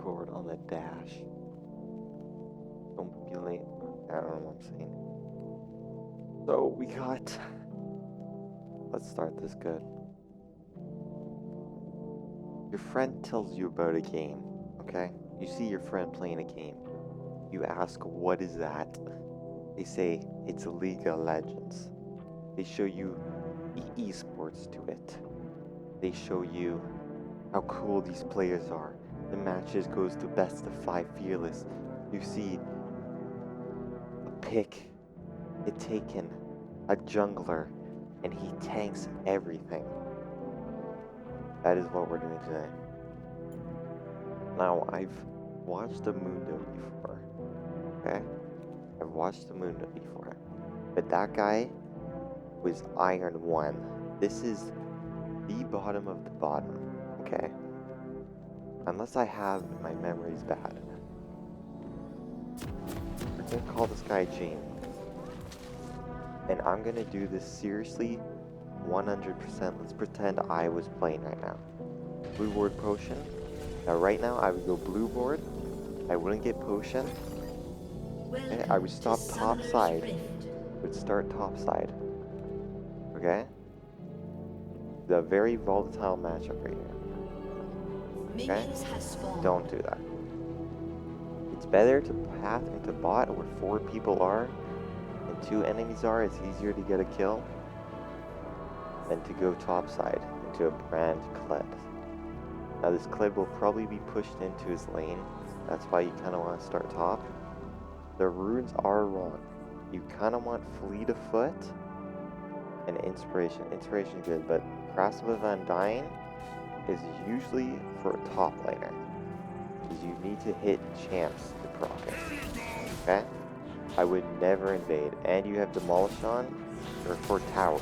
record on the dash. Don't be late. I don't know what I'm saying. So we got. Let's start this good. Your friend tells you about a game, okay? You see your friend playing a game. You ask, what is that? They say, it's a League of Legends. They show you esports to it. They show you how cool these players are. The matches goes to best of 5 fearless. You see a pick, a Taken, a jungler, and he tanks everything. That is what we're doing today. Now, I've watched the Mundo before, okay? I've watched the Mundo before. But that guy was Iron 1. This is the bottom of the bottom, okay? Unless I have my memories bad. We're gonna call this guy James. And I'm gonna do this seriously 100%. Let's pretend I was playing right now. Blue board potion. Now right now I would go blue board. I wouldn't get potion. Okay, I would stop top side. Would start top side. Okay? The very volatile matchup right here. Okay? Don't do that. It's better to path into bot where 4 people are and 2 enemies are. It's easier to get a kill than to go top side into a brand Kled. Now this Kled will probably be pushed into his lane. That's why you kind of want to start top. The runes are wrong. You kind of want fleet of foot and inspiration. Inspiration is good, but Grasp of Undying is usually for a top laner. Because you need to hit champs to proc it. Okay? I would never invade. And you have Demolish on or for towers.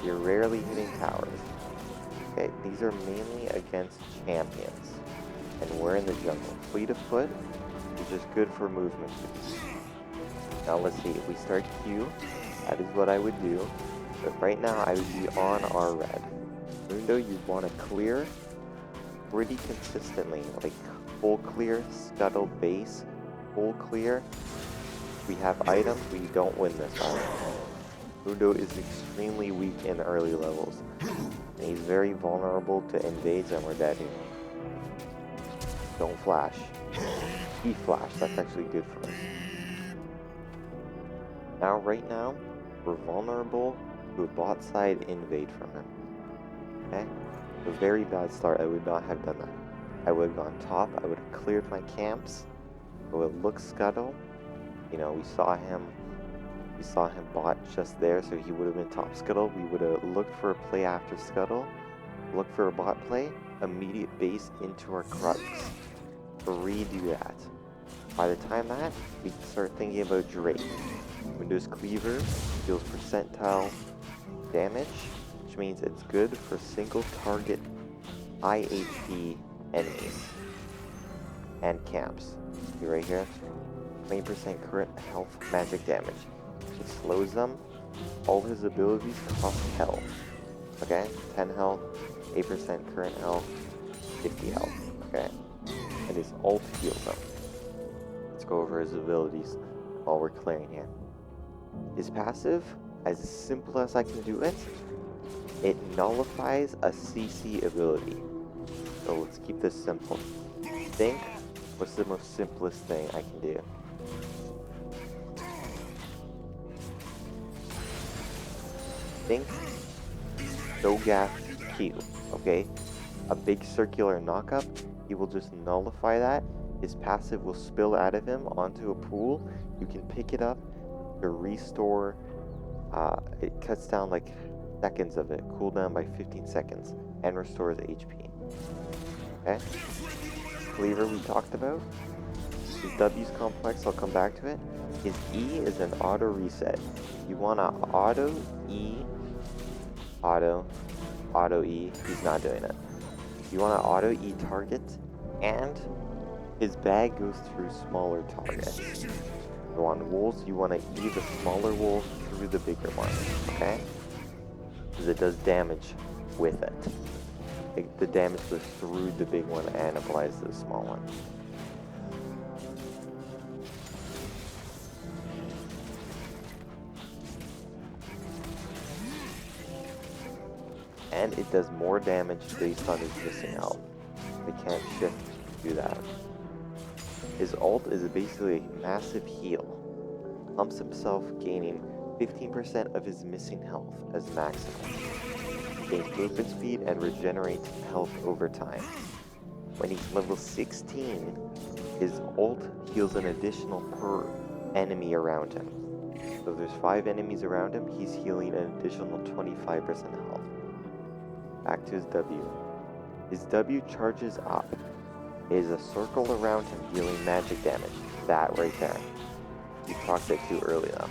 You're rarely hitting towers. Okay, these are mainly against champions. And we're in the jungle. Fleet of foot is just good for movement boost. Now let's see, if we start Q, that is what I would do. But right now I would be on our red. Mundo, you want to clear pretty consistently. Like full clear, scuttle base, full clear. We have items, we don't win this one. Mundo is extremely weak in early levels. And he's very vulnerable to invades and we're dead here. Don't flash. He flash, that's actually good for us. Now, right now, we're vulnerable to a bot side invade from him. Okay? A very bad start, I would not have done that. I would have gone top, I would have cleared my camps, I would have looked scuttle. You know, we saw him bot just there, so he would have been top scuttle. We would have looked for a play after scuttle, looked for a bot play, immediate base into our crux. Redo that. By the time that, we can start thinking about Drake. Mundo's Cleaver deals percentile damage, which means it's good for single target high HP enemies and camps. See right here, 20% current health magic damage. It slows them. All his abilities cost health. Okay, 10 health, 8% current health, 50 health. Okay, and his ult heals them. Let's go over his abilities while we're clearing here. His passive, as simple as I can do it, it nullifies a CC ability. So let's keep this simple. Think, what's the most simplest thing I can do? Think, Sogath Q, okay? A big circular knockup, he will just nullify that. His passive will spill out of him onto a pool. You can pick it up to restore, it cuts down like seconds of it, cooldown by 15 seconds, and restores HP. Okay? Cleaver we talked about. His W's complex, I'll come back to it. His E is an auto reset. You want to auto E, auto E, he's not doing it. You want to auto E target, and his bag goes through smaller targets. So on wolves, you want to E the smaller wolf through the bigger one, okay? Because it does damage with it. like, the damage goes through the big one and applies to the small one. And it does more damage based on his missing health. They can't shift to do that. His ult is basically a massive heal. Pumps himself, gaining 15% of his missing health as maximum. Gains movement speed and regenerates health over time. When he's level 16, his ult heals an additional per enemy around him. So if there's 5 enemies around him, he's healing an additional 25% health. Back to his W. His W charges up. It is a circle around him dealing magic damage. That right there. You talked it too early though.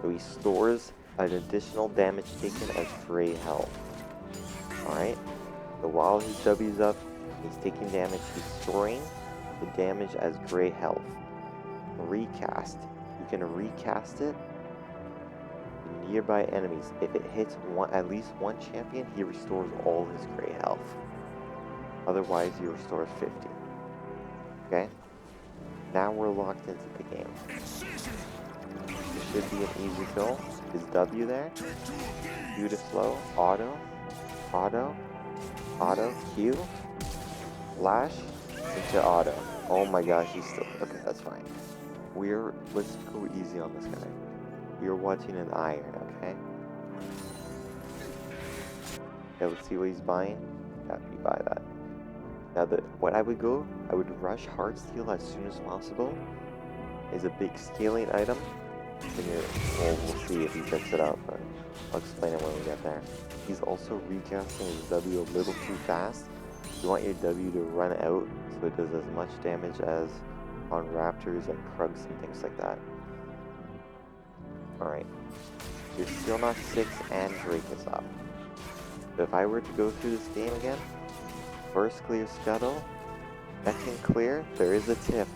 So he stores an additional damage taken as fray health. Alright? So while his W's up, he's taking damage, he's storing the damage as gray health. Recast. You can recast it in nearby enemies. If it hits at least one champion, he restores all his gray health. Otherwise, he restores 50. Okay? Now we're locked into the game. It should be an easy kill. His W there. Q to slow. Auto. Auto. Auto. Q. Flash. Into auto. Oh my gosh, he's still... Okay, that's fine. Let's go easy on this guy. We're watching an iron, okay? Okay, let's see what he's buying. Yeah, you buy that. Now, what I would rush Heartsteel as soon as possible. Is a big scaling item. We'll see if he picks it up, but I'll explain it when we get there. He's also recasting his W a little too fast. You want your W to run out so it does as much damage as on raptors and krugs and things like that. Alright. You're still not 6 and Drake is up. So if I were to go through this game again, first clear scuttle, second clear, there is a tip.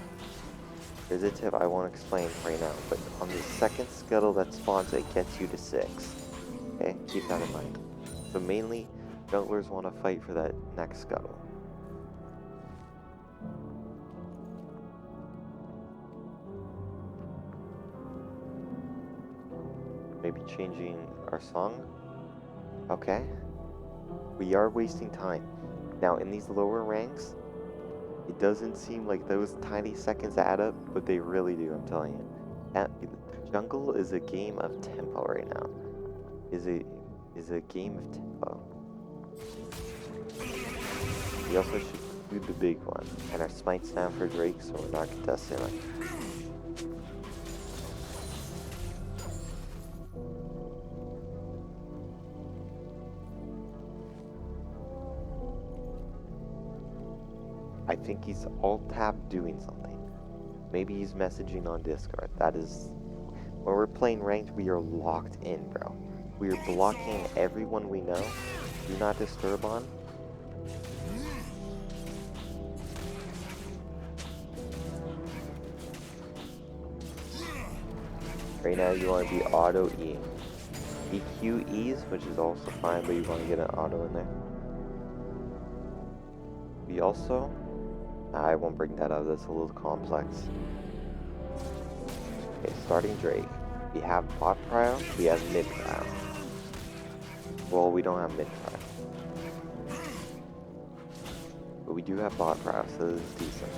There's a tip I won't explain right now, but on the second scuttle that spawns, it gets you to 6. Okay, keep that in mind. So mainly, junglers want to fight for that next scuttle. Maybe changing our song? Okay. We are wasting time. Now, in these lower ranks, it doesn't seem like those tiny seconds add up, but they really do, I'm telling you. Jungle is a game of tempo right now. Is a game of tempo. We also should do the big one. And our smite's down for Drake, so we're not contesting it. I think he's alt-tab doing something. Maybe he's messaging on Discord. That is... When we're playing ranked, we are locked in, bro. We are blocking everyone we know. Do not disturb on. Right now, you want to be auto-E. EQEs, which is also fine, but you want to get an auto in there. We also... I won't bring that up, that's a little complex. Okay, starting Drake. We have bot prio, we have mid prio. Well, we don't have mid prio. But we do have bot prio, so this is decent.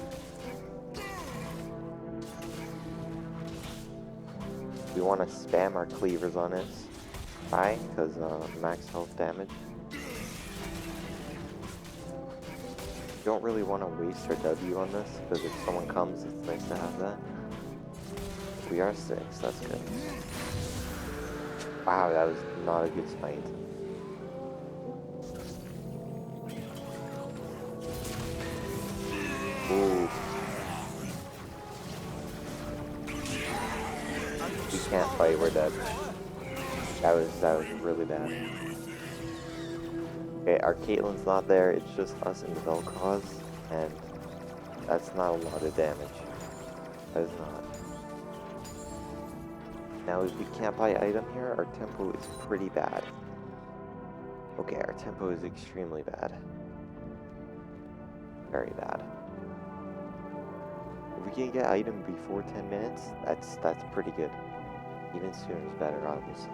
We want to spam our cleavers on it. High, because max health damage. Don't really want to waste our W on this, because if someone comes, it's nice to have that. We are 6, that's good. Wow, that was not a good smite. Ooh. We can't fight, we're dead. That was really bad. Okay, our Caitlyn's not there, it's just us and the Vel'Koz, and that's not a lot of damage. That is not. Now, if we can't buy item here, our tempo is pretty bad. Okay, our tempo is extremely bad. Very bad. If we can get item before 10 minutes, that's pretty good. Even sooner is better, obviously.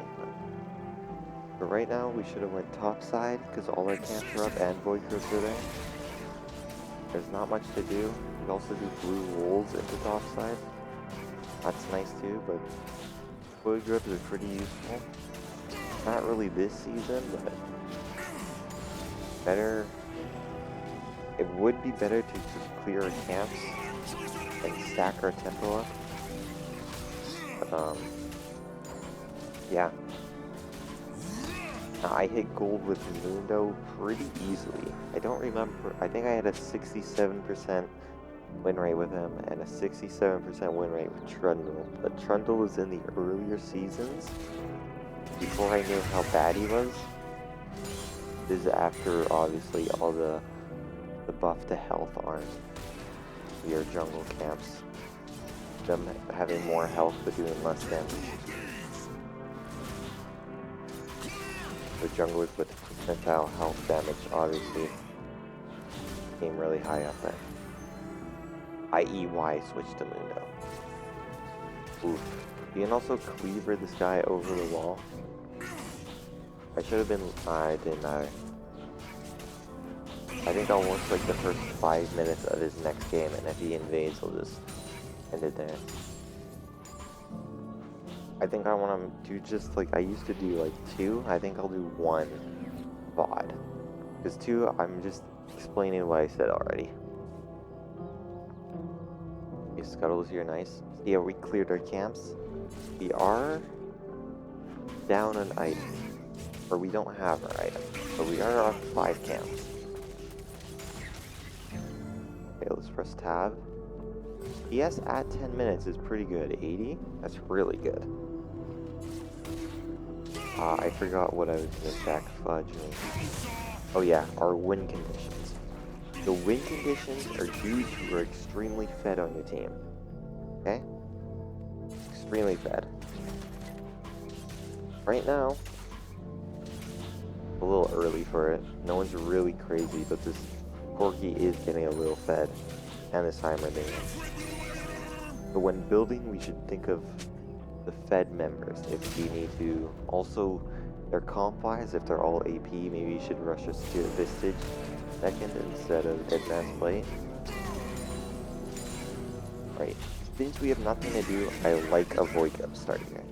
But right now, we should have went top side, because all our camps are up and void grubs are there. There's not much to do. We also do blue wolves into top side. That's nice too, but void grubs are pretty useful. Not really this season, but better. It would be better to just clear our camps and stack our tempo up. But, yeah. I hit gold with Mundo pretty easily. I don't remember. I think I had a 67% win rate with him and a 67% win rate with Trundle. But Trundle was in the earlier seasons before I knew how bad he was. This is after, obviously, all the buff to health aren't your jungle camps. Them having more health but doing less damage. The junglers with percentile health damage obviously came really high up there. I.e. why I switched to Mundo. Oof. You can also cleaver this guy over the wall. I should have been... I didn't either. I think I'll watch like the first 5 minutes of his next game, and if he invades, I'll just end it there. I think I want to do just like I used to do, like 2. I think I'll do 1 VOD. Because 2, I'm just explaining what I said already. Okay, Scuttle's here, nice. Yeah, we cleared our camps. We are down an item. Or we don't have our item. But we are on 5 camps. Okay, let's press tab. PS at 10 minutes is pretty good. 80? That's really good. I forgot what I was going to stack fudge. Oh yeah, our win conditions. The win conditions are dudes who are extremely fed on your team. Okay? Extremely fed. Right now, a little early for it. No one's really crazy, but this Corky is getting a little fed. And this Heimer thing. But when building, we should think of the fed members. If we need to, also their comp wise, if they're all AP, maybe you should rush us to Vistage second instead of Advanced Blade. Right. Since we have nothing to do, I like a Void Grub starting here.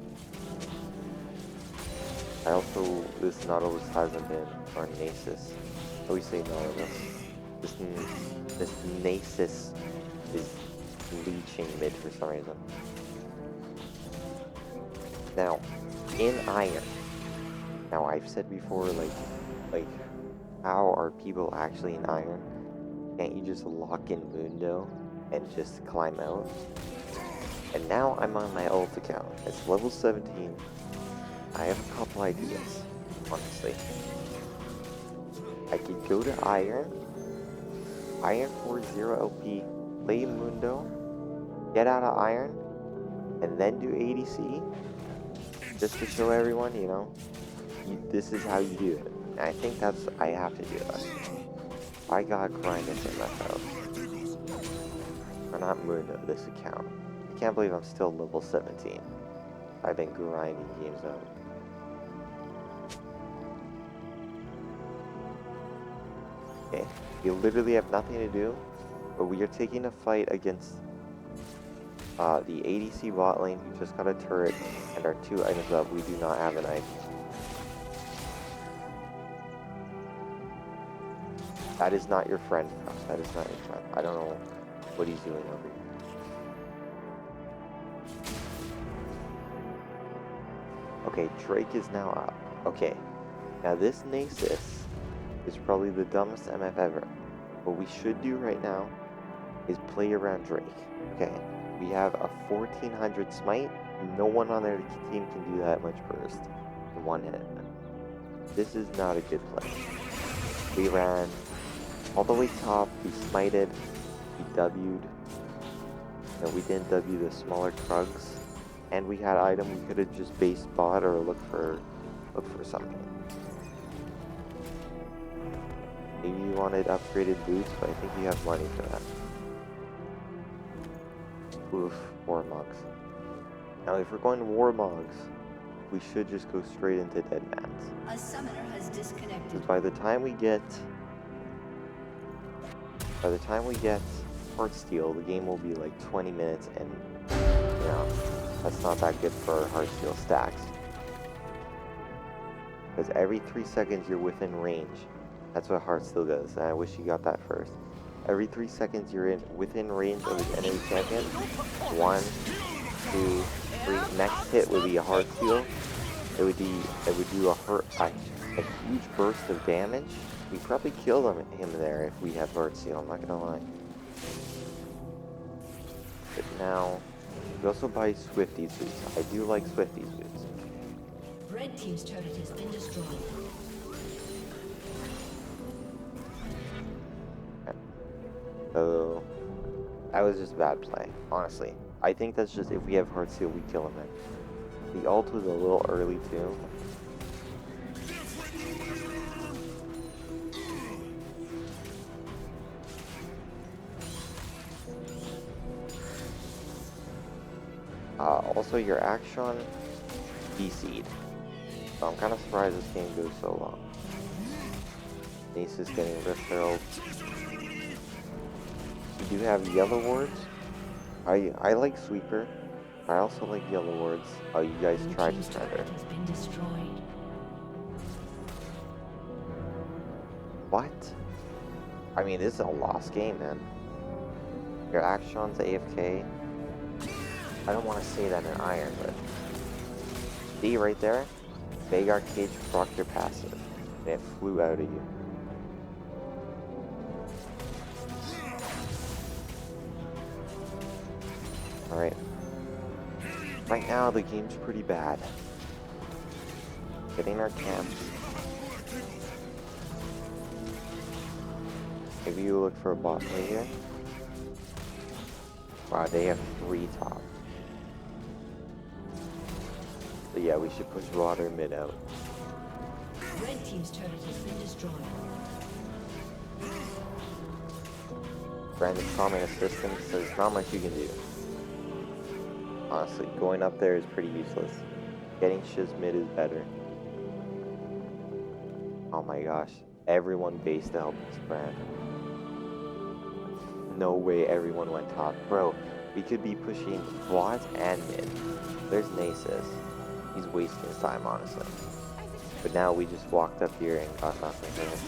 I also, this Nautilus hasn't been, or Nasus. I always say Nautilus. This Nasus is leeching mid for some reason. Now, in Iron. Now, I've said before, like, how are people actually in Iron? Can't you just lock in Mundo and just climb out? And now I'm on my ult account. It's level 17. I have a couple ideas, honestly. I could go to Iron 4-0 LP, play Mundo, get out of Iron, and then do ADC, just to show everyone, you know, this is how you do it. And I think I have to do that. I got grinded in my house. Or not Mundo, this account. I can't believe I'm still level 17. I've been grinding games out. Okay, we literally have nothing to do, but we are taking a fight against the ADC bot lane who just got a turret and our 2 items up. We do not have an item. That is not your friend, Cross. That is not your friend. I don't know what he's doing over here. Okay, Drake is now up. Okay, now this Nasus is probably the dumbest MF ever. What we should do right now is play around Drake. Okay, we have a 1400 smite. No one on their team can do that much burst in 1 hit. This is not a good play. We ran all the way top, we smited, we W'd. No, we didn't W the smaller Krugs. And we had item, we could have just base bot or look for something. Maybe you wanted upgraded boots, but I think you have money for that. Oof, warmogs. Now, if we're going warmogs, we should just go straight into dead mats. A summoner has disconnected. Because by the time we get Heartsteel, the game will be like 20 minutes, and you know, that's not that good for Heartsteel stacks. Because every 3 seconds you're within range. That's what Heartsteel does, and I wish you got that first. Every 3 seconds you're within range of his enemy champion. 1, 2, 3. Next hit would be a Heartsteel. It would do a huge burst of damage. We probably kill him there if we have Heartsteel, I'm not gonna lie. But now, we also buy Swifty's boots. I do like Swifty's boots. Red team's turret has been destroyed. Okay. So, that was just bad play, honestly. I think that's just if we have Heartsteel, we kill him then. The ult was a little early too. Also, your action DC'd. So I'm kind of surprised this game goes so long. Ace is getting Rift Herald. We do have Yellow Wards. I like Sweeper. I also like Yellow Wards. Oh, you guys tried Defender. What? I mean, this is a lost game, man. Your Action's AFK. I don't want to say that in Iron, but... See right there? Vagar Cage proc your passive. And it flew out of you. Alright. Right now, the game's pretty bad. Getting our camps. Maybe you look for a bot right here. Wow, they have 3 top. So yeah, we should push water mid out. Red team's turret has been destroyed. Random comment assistance, so there's not much you can do. Honestly, going up there is pretty useless. Getting shiz mid is better. Oh my gosh, everyone based to help this brand. No way everyone went top. Bro, we could be pushing Vlad and mid. There's Nasus. He's wasting his time, honestly. But now we just walked up here and got nothing for him.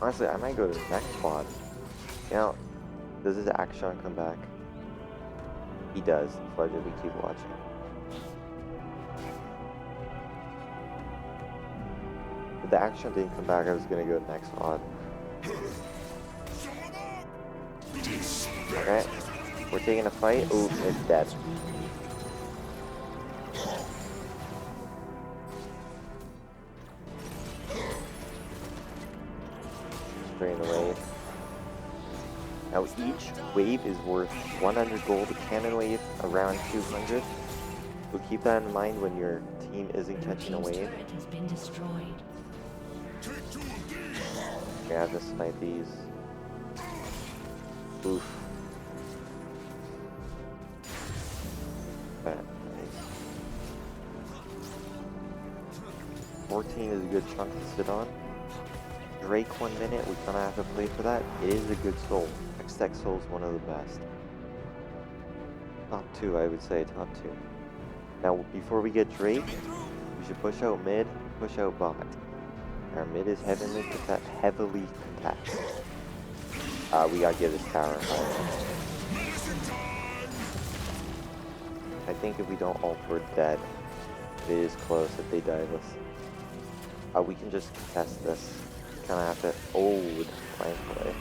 Honestly, I might go to the next squad. You know, does his action come back? He does. Fudge if we keep watching. If the action didn't come back, I was gonna go to the next squad. Okay, we're taking a fight. Ooh, it's dead. Drain the wave. Now each wave is worth 100 gold. A cannon wave around 200. So keep that in mind when your team isn't catching a wave. Okay, I have to snipe these. Oof. Nice. 14 is a good chunk to sit on. Drake 1 minute, we kinda have to play for that. It is a good soul. X-Tech Soul is one of the best. Top 2, I would say, top 2. Now, before we get Drake, we should push out mid, push out bot. Our mid is heavily contested. We gotta get this tower higher. I think if we don't ult, we're dead. It is close if they dive us. We can just contest this. Kinda have to. Oh, with flank play.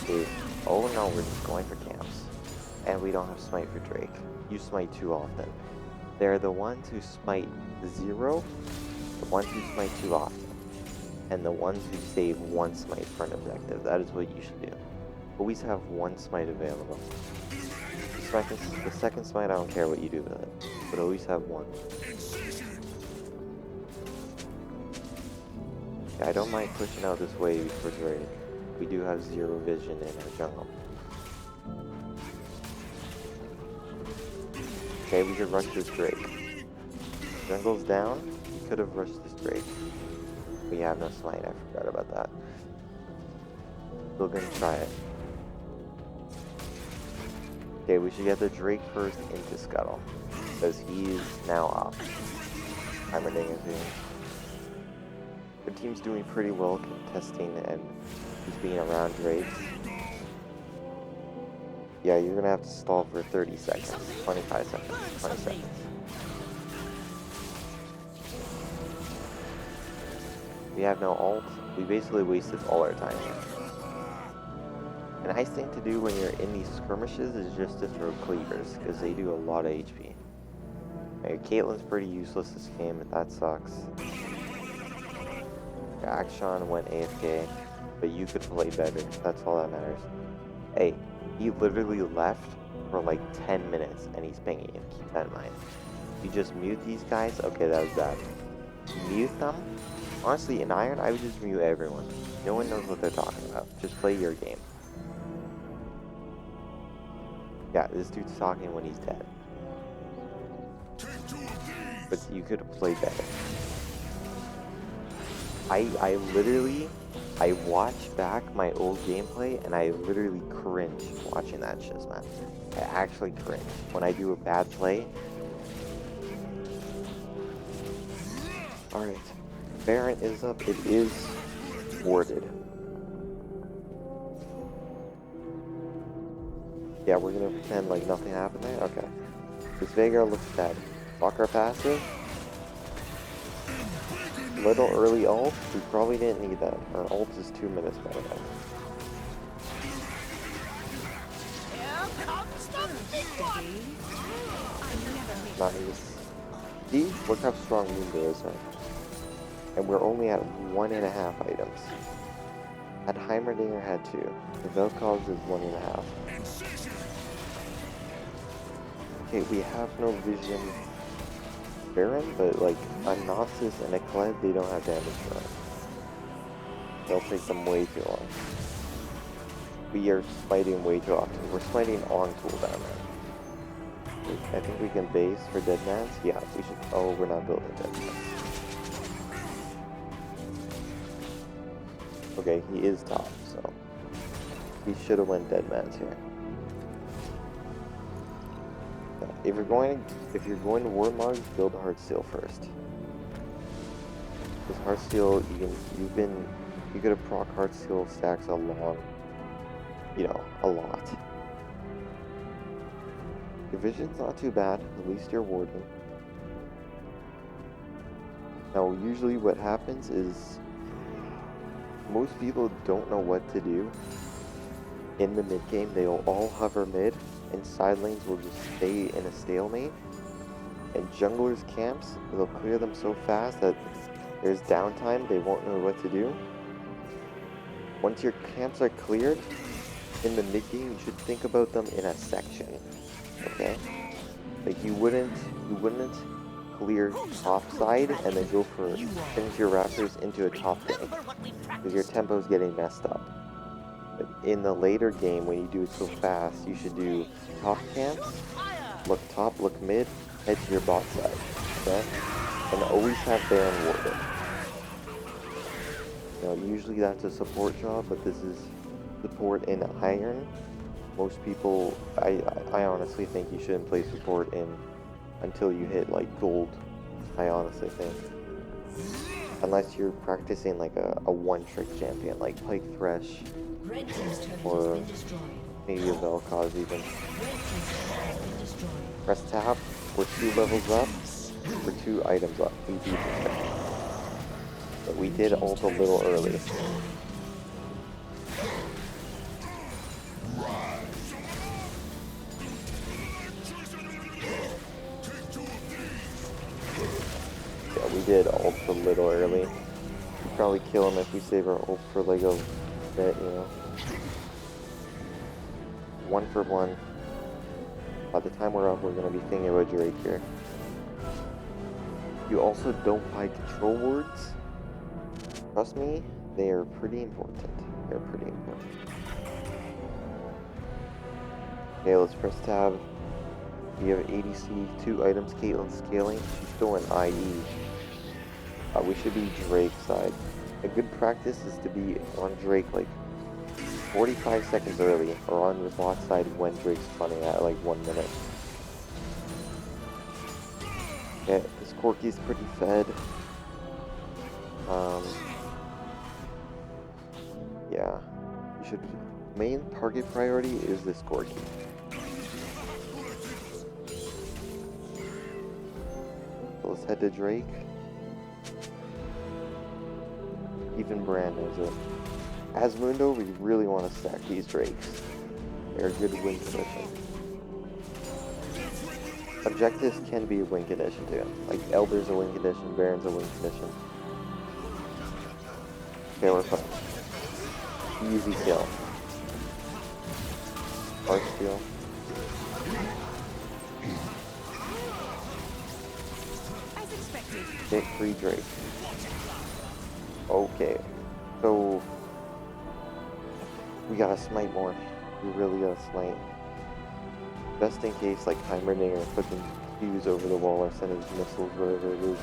Dude. Oh no, we're just going for camps. And we don't have smite for Drake. You smite too often. They're the ones who smite 0, the ones who smite too often, and the ones who save 1 smite for an objective. That is what you should do. Always have 1 smite available. The second smite, I don't care what you do with it. but always have one. Yeah, I don't mind pushing out this wave for Drake. We do have zero vision in our jungle. Okay, we should rush this Drake. Jungle's down. We could have rushed this Drake. We have no smite, I forgot about that. Still gonna try it. Okay, we should get the Drake first into Scuttle, because he is now off. Heimerdinger is here. The team's doing pretty well contesting and just being around Drakes. Yeah, you're gonna have to stall for 30 seconds, 25 seconds, 20 seconds. We have no ult. We basically wasted all our time here. A nice thing to do when you're in these skirmishes is just to throw cleavers, because they do a lot of HP. Okay, Caitlyn's pretty useless this game, and that sucks. Akshan went AFK, but you could play better. That's all that matters. Hey, he literally left for like 10 minutes, and he's pinging you. Keep that in mind. You just mute these guys. Okay, that was bad. Mute them. Honestly, in Iron, I would just mute everyone. No one knows what they're talking about. Just play your game. Yeah, this dude's talking when he's dead. But you could play better. I watched back my old gameplay and I literally cringe watching that shit, man. I actually cringe when I do a bad play. Alright. Baron is up. It is warded. Yeah, we're gonna pretend like nothing happened there? Okay. This Veigar looks dead. Fuck our passive. Little early ult. We probably didn't need that. Our ult is 2 minutes by now. Nice. See? Look how strong Mundo is, man. And we're only at 1.5 items. At Heimerdinger had 2. The Vel'Koz is 1.5. Okay, we have no vision Baron, but like a Gnosis and a Kled, they don't have damage for us. They'll take them way too long. We are smiting way too often. We're smiting on cooldown now. I think we can base for Deadmans. Yeah, we should. Oh, we're not building Deadmans. Okay, he is top, so we should have went Deadmans here. If you're going to Warmogs, build Heartsteel first. Because Heartsteel, you could have proc Heartsteel stacks a lot. Your vision's not too bad. At least you're warding. Now, usually what happens is most people don't know what to do in the mid game. They'll all hover mid. And side lanes will just stay in a stalemate, and junglers' camps, they'll clear them so fast that there's downtime, they won't know what to do. Once your camps are cleared, in the mid game, you should think about them in a section, okay? Like you wouldn't clear top side and then go for finish your raptors into a top lane, because your tempo's getting messed up. But in the later game, when you do it so fast, you should do top camps, look top, look mid, head to your bot side, okay? And always have Baron warded. Now, usually that's a support job, but this is support in Iron. Most people, I honestly think you shouldn't play support in until you hit like gold. I honestly think. Unless you're practicing like a one-trick champion, like Pike Thresh. Or maybe a Vel'Koz even. Press tab, we're 2 levels up, we're 2 items up. We beat it. But we did ult a little early. Yeah, we did ult a little early. We'd probably kill him if we save our ult for like a bit, you know. 1 for 1. By the time we're up, we're gonna be thinking about Drake here. You also don't buy control words. Trust me, they are pretty important. They're pretty important. Okay, let's press tab. We have ADC, 2 items, Caitlyn scaling. She's still in IE. We should be Drake side. A good practice is to be on Drake like 45 seconds early, or on your bot side when Drake's spawning at like 1 minute. Okay, this Corki's pretty fed. Yeah. You should. Main target priority is this Corki. So let's head to Drake. Even Brand knows it. As Mundo, we really want to stack these Drakes. They're a good win condition. Objectives can be a win condition too. Like Elder's a win condition, Baron's a win condition. Okay, we're fine. Easy kill. Hard steal. As expected. Get free Drake. Okay, so we gotta smite more. We really gotta smite. Just in case, like Heimerdinger fucking fuse over the wall or send his missiles, whatever it is.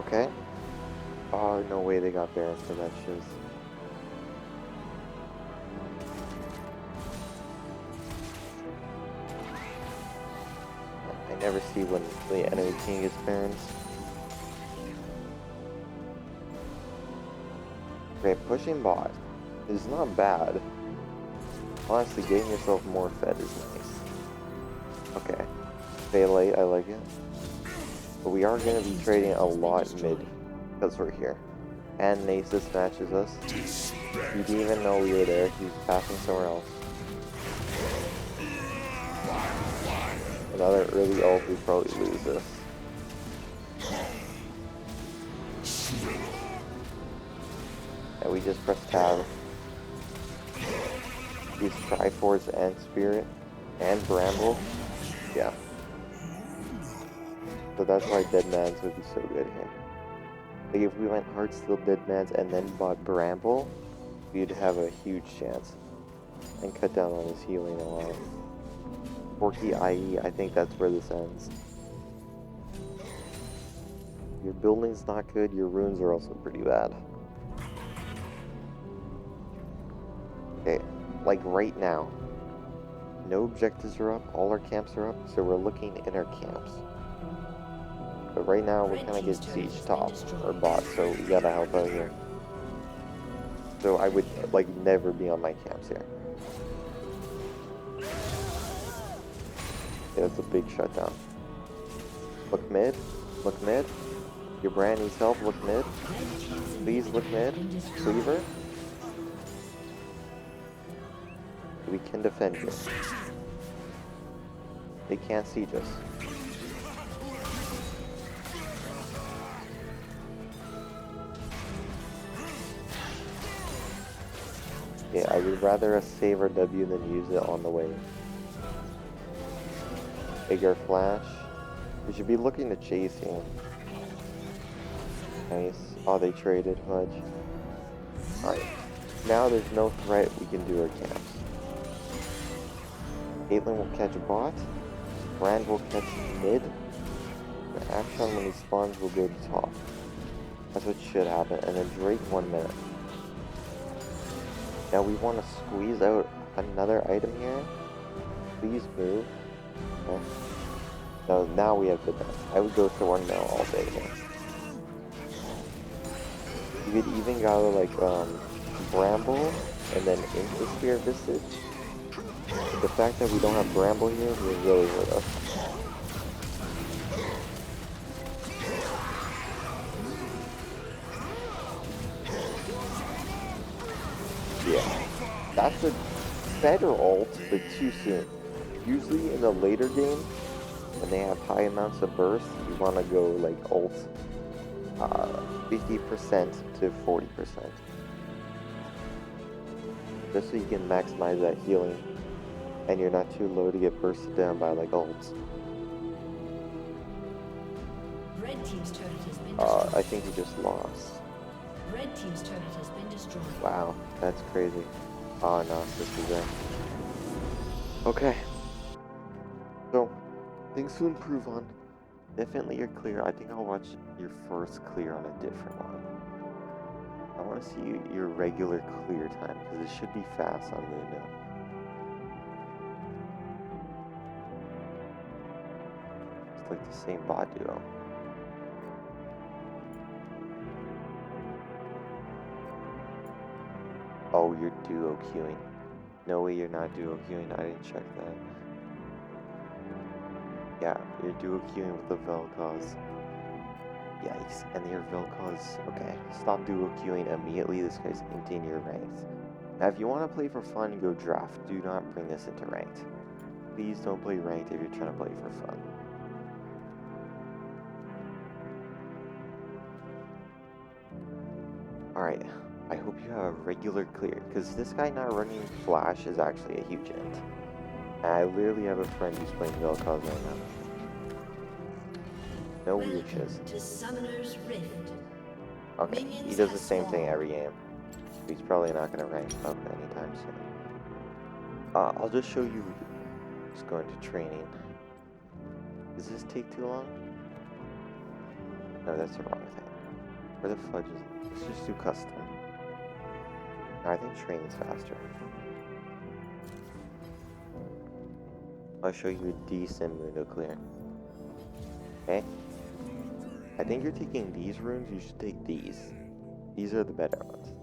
Okay. Oh, no way they got Baron for that shiz. I never see when the enemy king gets Barons. Okay, pushing bot is not bad. Honestly, getting yourself more fed is nice. Okay. Phaelite, I like it. But we are going to be trading a lot mid because we're here. And Nasus matches us. You didn't even know we were there. He's passing somewhere else. Another early ult, we probably lose this. And we just press tab. Use Triforce and Spirit and Bramble. Yeah. So that's why Deadman's would be so good here. Like if we went Heartsteel Deadman's and then bought Bramble, we'd have a huge chance. And cut down on his healing a lot. 4K IE, I think that's where this ends. Your building's not good, your runes are also pretty bad. Okay, like right now, no objectives are up, all our camps are up, so we're looking in our camps. But right now, we're kind of getting siege top, or bot, so we gotta help out here. So I would, like, never be on my camps here. Yeah, that's a big shutdown. Look mid, look mid. Your brand needs help, look mid. Please look mid. Cleaver. We can defend you. They can't siege us. Yeah, I would rather us save our W than use it on the way. Bigger flash. We should be looking to chase here. Nice. Oh, they traded Fudge. Alright. Now there's no threat, we can do our camps. Caitlyn will catch bot. Brand will catch mid. And Action, when he spawns, will go to top. That's what should happen. And then Drake 1 minute. Now we want to squeeze out another item here. Please move. Okay. So now we have the best. I would go for 1 mil all day here. You could even go like Bramble and then into Spear Visage. But the fact that we don't have Bramble here will really hurt us. Yeah, that's a better ult, but too soon. Usually in the later game, when they have high amounts of burst, you want to go like ult 50% to 40%. Just so you can maximize that healing. And you're not too low to get bursted down by like ults. Red team's turret has been destroyed. I think we just lost. Red team's turret has been destroyed. Wow, that's crazy. Oh no, this is there. Okay. So, things to improve on. Definitely your clear. I think I'll watch your first clear on a different one. I want to see your regular clear time because it should be fast on Mundo. It's like the same bot duo. Oh, you're duo queuing. No way you're not duo queuing. I didn't check that. Yeah, you're duo queuing with the Vel'Koz. Yikes. And your Vel'Koz. Okay, stop duo queuing immediately. This guy's emptying your ranks. Now, if you want to play for fun, go draft. Do not bring this into ranked. Please don't play ranked if you're trying to play for fun. Alright, I hope you have a regular clear, because this guy not running Flash is actually a huge int. And I literally have a friend who's playing Vel'Koz right now. No weird shit. To Summoner's Rift. Okay, he does the same thing every game. He's probably not going to rank up anytime soon. I'll just show you just going to training. Does this take too long? No, that's the wrong thing. Where the fudge is it? Let's just do custom. I think training's faster. I'll show you a decent Mundo clear. Okay? I think you're taking these runes, you should take these. These are the better ones.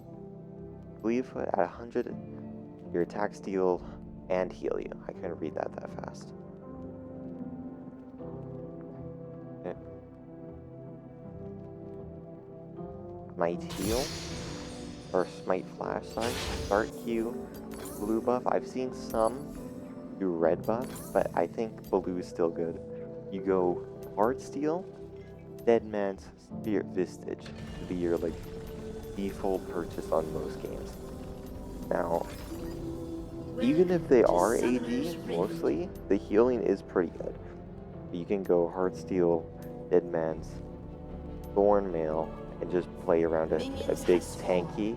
Leave foot at 100, your attack steal and heal you. I couldn't read that fast. Okay. Smite heal, or smite flash, sorry. Start Q, blue buff. I've seen some do red buff, but I think blue is still good. You go heart steal, Dead Man's Spirit Vistage to be your like default purchase on most games. Now, even if they are AD mostly, the healing is pretty good. You can go Heartsteel, Dead Man's, Thorn Mail, and just play around a big tanky.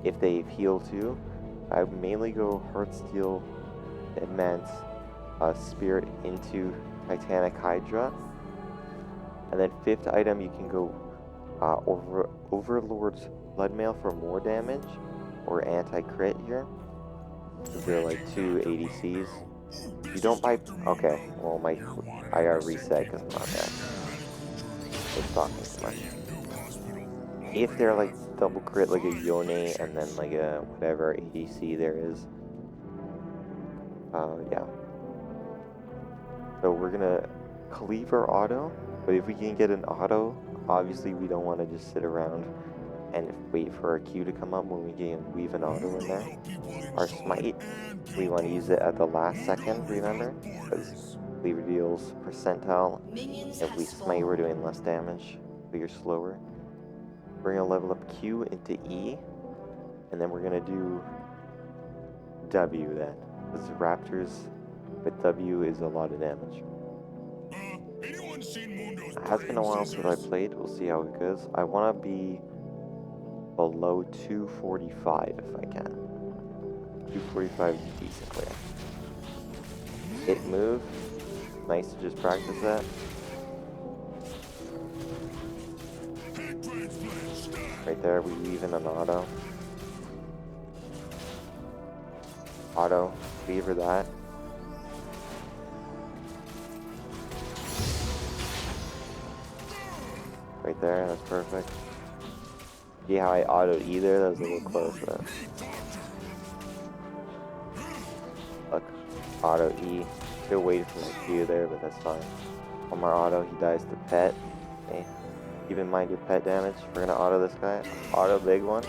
If they heal too, I would mainly go Heartsteel, Dead Man's Spirit into Titanic Hydra. And then 5th item, you can go Overlord's Bloodmail for more damage, or anti-crit here. They're like 2 ADCs. You don't buy... Okay, well I gotta reset because I'm not there. It's talking too much. If they're like double crit like a Yone and then like a whatever ADC there is. Yeah. So we're gonna Cleaver auto. But if we can get an auto, obviously we don't want to just sit around and wait for our Q to come up when we can weave an auto in there. Our smite, we want to use it at the last second, remember? Because Cleaver deals percentile. If we smite, we're doing less damage, but you're slower. We're going to level up Q into E, and then we're going to do W then. Because Raptors with W is a lot of damage. It has been a while since I played. We'll see how it goes. I want to be below 245 if I can. 245 is decent clear. Hit move. Nice to just practice that. Right there, we weave in an auto. Auto. Weaver that. Right there, that's perfect. See how I autoed E there? That was a little close though. Look, auto E. Still waiting for my Q there, but that's fine. One more auto, he dies to pet. Okay. Keep in mind your pet damage. We're gonna auto this guy. Auto big one.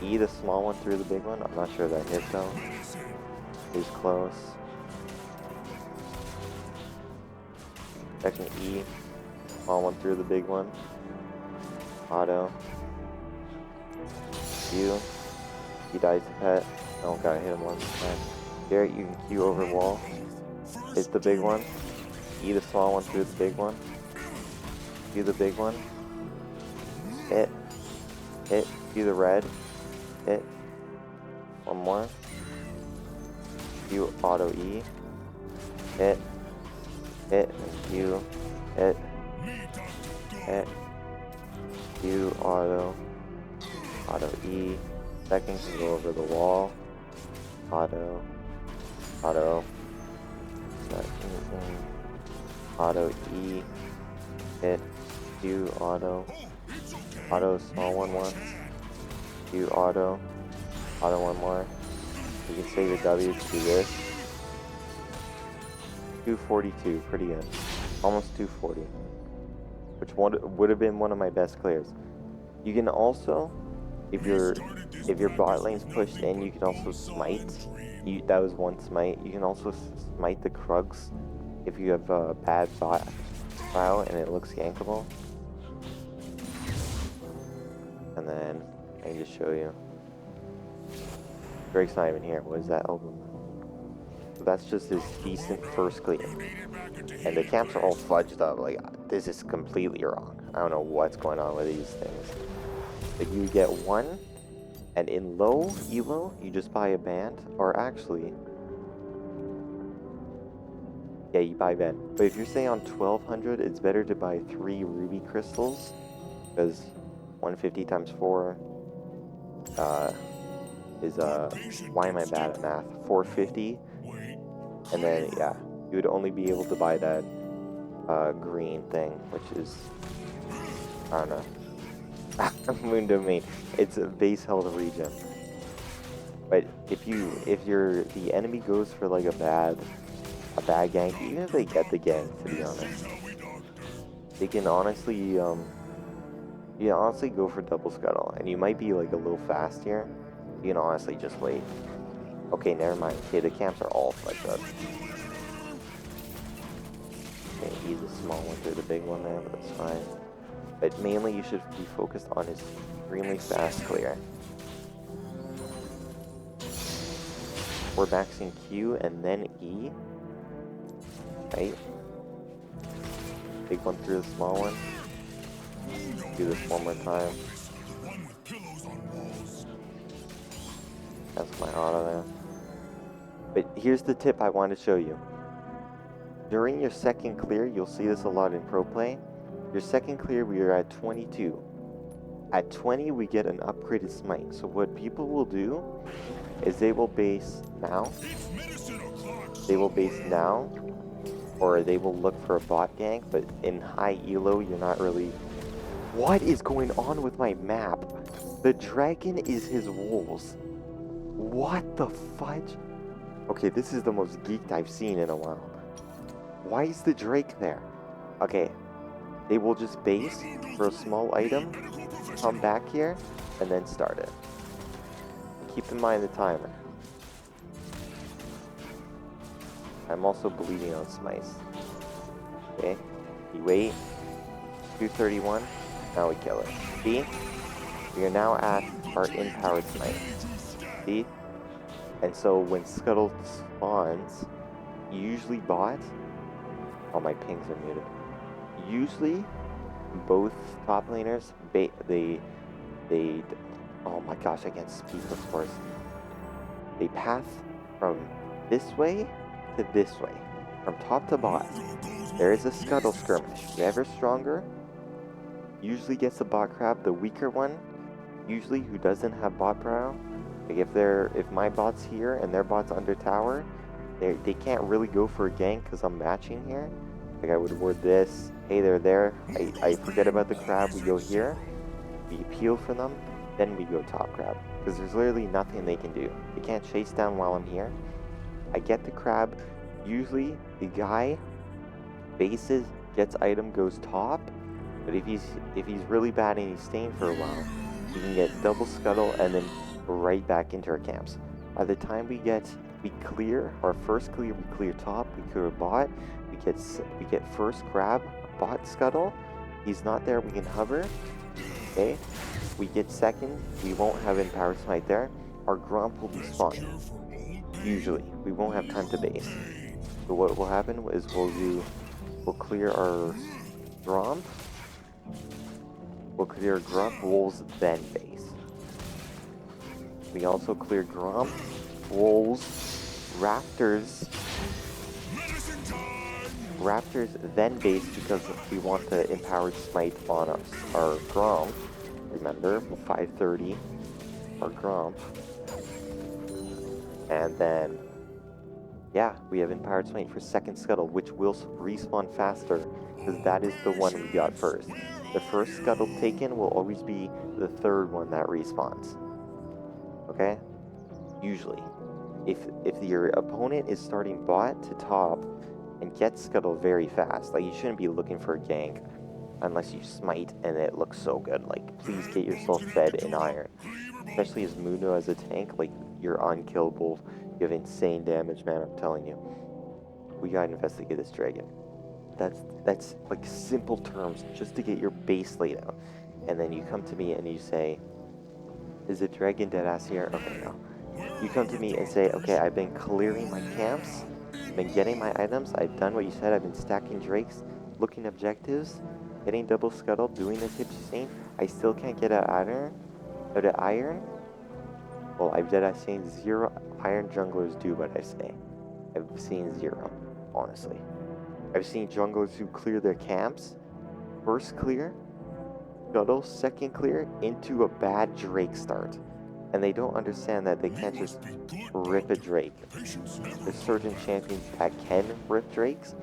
E the small one through the big one. I'm not sure that hit though. He's close. Second E. Small one through the big one. Auto. Q. He dies to pet. Oh, gotta hit him one time. Here, you can Q over wall. Hit the big one. E the small one through the big one. Q the big one. Hit. Hit. Q the red. Hit. One more. Q auto E. Hit. Hit. And Q. Hit. Hit. Q auto. Auto E. Second can go over the wall. Auto. Auto. Second. Auto E. Hit. Q auto. Auto small one once. Q auto. Auto one more. You can save the W to do this. 242, pretty good. Almost 240. Which would have been one of my best clears. You can also, if your bot lane's pushed in, you can also smite. That was one smite. You can also smite the Krugs if you have a bad bot style and it looks gankable. And then I can just show you. Drake's not even here. What is that album? So that's just his decent first clear. And the camps are all fudged up. Like, this is completely wrong. I don't know what's going on with these things. But you get one, and in low elo, you just buy a band. Or actually, yeah, you buy a band. But if you're saying on 1200, it's better to buy 3 ruby crystals. Because 150 times 4 is why am I bad at math? 450, and then yeah, you would only be able to buy that green thing, which is I don't know. Mundo main. It's a base health regen. But if the enemy goes for like a bad gank, even if they get the gank, to be honest, they can honestly go for double scuttle, and you might be like a little fast here. You can honestly just wait. Okay, never mind. Okay, the camps are all fudged up. Okay, he's a small one through the big one there, but that's fine. But mainly you should be focused on his extremely fast clear. We're maxing Q and then E. Right? Big one through the small one. Do this one more time. That's my auto there. But here's the tip I want to show you. During your second clear, you'll see this a lot in pro play. Your second clear, we are at 22. At 20, we get an upgraded smite. So what people will do is they will base now. They will base now. Or they will look for a bot gank. But in high elo, you're not really... What is going on with my map? The dragon is his wolves. What the fudge? Okay, this is the most geeked I've seen in a while. Why is the Drake there? Okay, they will just base for a small item, come back here, and then start it. Keep in mind the timer. I'm also bleeding on smites. Okay, you wait. 231, now we kill it. See? We are now at our in-powered smite. See? And so when Scuttle spawns, usually bot... Oh, my pings are muted. Usually, both top laners, they oh my gosh, I can't speak, of course. They path from this way to this way, from top to bottom. There is a Scuttle skirmish. Whoever's stronger usually gets the bot crab. The weaker one, usually who doesn't have bot brow, like if my bot's here and their bot's under tower, they can't really go for a gank because I'm matching here. Like I would word this, hey, they're there, I forget about the crab, we go here, we peel for them, then we go top crab. Because there's literally nothing they can do. They can't chase down while I'm here. I get the crab, usually the guy bases, gets item, goes top, but if he's really bad and he's staying for a while, he can get double scuttle and then right back into our camps. By the time we clear our first clear, we clear top, we clear bot, we get first grab, bot scuttle, he's not there, we can hover, okay, we get second, we won't have empowered smite there, our grump will be spawned. Usually, we won't have time to base. So what will happen is we'll clear our Gromp. We'll clear Grump, Wolves, then base. We also clear Grump, Wolves, Raptors, then base because we want the Empowered Smite on our Gromp. Remember, 530, our Gromp. And then, yeah, we have Empowered Smite for second Scuttle, which will respawn faster because that is the one we got first. The first Scuttle taken will always be the third one that respawns. Okay? Usually. If your opponent is starting bot to top and gets Scuttle very fast, like you shouldn't be looking for a gank unless you smite and it looks so good. Like, please get yourself fed in iron. Especially as Mundo as a tank, like, you're unkillable. You have insane damage, man, I'm telling you. We gotta investigate this dragon. That's like simple terms just to get your base laid out. And then you come to me and you say, is the dragon deadass here? Okay, no. You come to me and say, okay, I've been clearing my camps, I've been getting my items, I've done what you said, I've been stacking drakes, looking objectives, getting double scuttle, doing the tips you've seen. I still can't get an iron. Well, I've seen 0 iron junglers do what I say. I've seen 0, honestly. I've seen junglers who clear their camps, first clear, scuttle, second clear, into a bad Drake start. And they don't understand that they can't just rip a Drake. There's certain champions that can rip Drakes,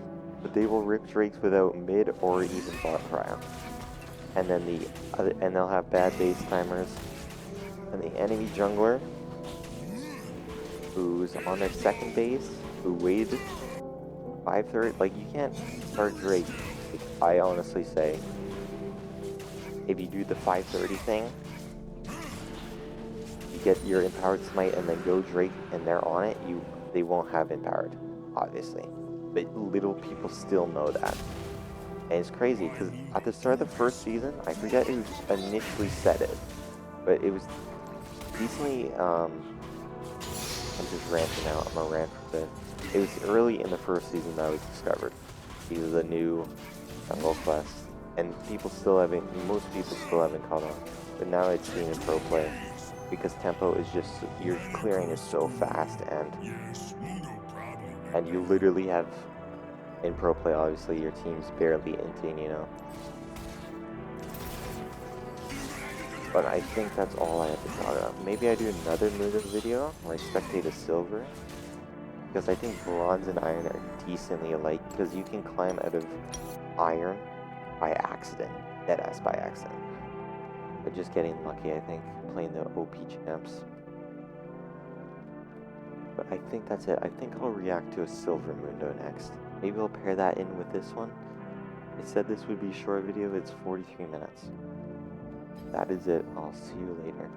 but they will rip Drakes without mid or even bot prior. And then and they'll have bad base timers. And the enemy jungler, who's on their second base, who waited 530, like, you can't start Drake. I honestly say, if you do the 530 thing, you get your Empowered Smite and then go Drake and they're on it, they won't have Empowered, obviously. But little people still know that. And it's crazy, because at the start of the first season, I forget who initially said it, but it was decently, I'm just ranting out, I'm gonna rant for a bit. It was early in the first season that I was discovered. These are the new jungle quests, and most people still haven't caught on. But now it's seen in pro play, because tempo is just, your clearing is so fast, and you literally have, in pro play, obviously, your team's barely inting, you know. But I think that's all I have to talk about. Maybe I do another Mundo video where I spectate a silver, because I think bronze and iron are decently alike, because you can climb out of iron by accident, deadass by accident. But just getting lucky, I think, playing the OP champs. But I think that's it. I think I'll react to a silver Mundo next. Maybe I'll pair that in with this one. I said this would be a short video, it's 43 minutes. That is it. I'll see you later.